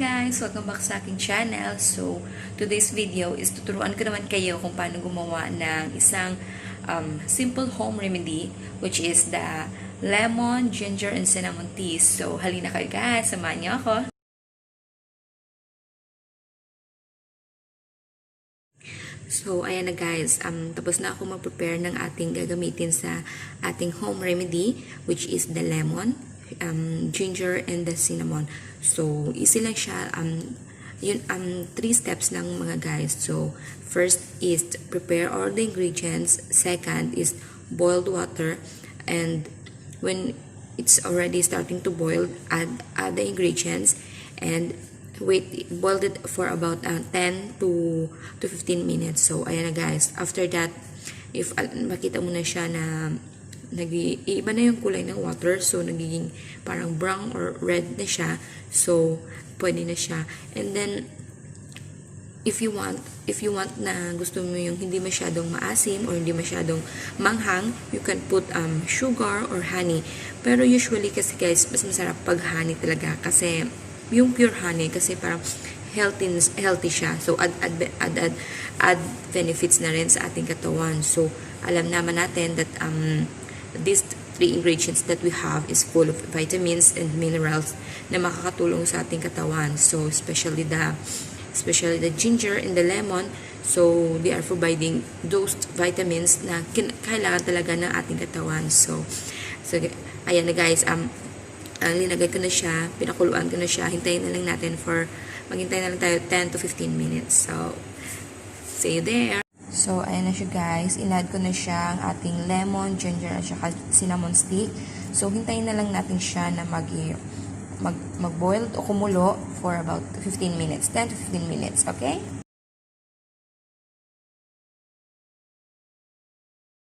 guys! Welcome back sa aking channel. So, today's video is tuturuan ko naman kayo kung paano gumawa ng isang simple home remedy, which is the lemon, ginger, and cinnamon tea. So, halina kayo guys, samahan niyo ako. So, ayan na guys, tapos na ako mag-prepare ng ating gagamitin sa ating home remedy, which is the lemon, ginger, and the cinnamon. So, easy lang siya. Yun, 3 steps lang mga guys. So, first is prepare all the ingredients. Second is boiled water. And when it's already starting to boil, add the ingredients. And boiled it for about 10 to 15 minutes. So, ayan na guys. After that, if makita mo na siya na iba na yung kulay ng water, so nagiging parang brown or red na siya, so pwede na siya. And then if you want na gusto mo yung hindi masyadong maasim or hindi masyadong manghang, you can put sugar or honey. Pero usually kasi guys, mas masarap pag honey talaga, kasi yung pure honey, kasi parang healthy siya. So add benefits na rin sa ating katawan. So alam naman natin that these 3 ingredients that we have is full of vitamins and minerals na makakatulong sa ating katawan. So especially the ginger and the lemon, so they are providing those vitamins na kailangan talaga ng ating katawan. So ayan na guys, linagay ko na siya, pinakuluan ko na siya. Hintayin na lang natin maghintay na lang tayo 10 to 15 minutes. So see you there. So, ayan na siya guys. Inad ko na siya ang ating lemon, ginger, at saka cinnamon stick. So, hintayin na lang natin siya na mag-boil o kumulo for about 15 minutes. 10 to 15 minutes, okay?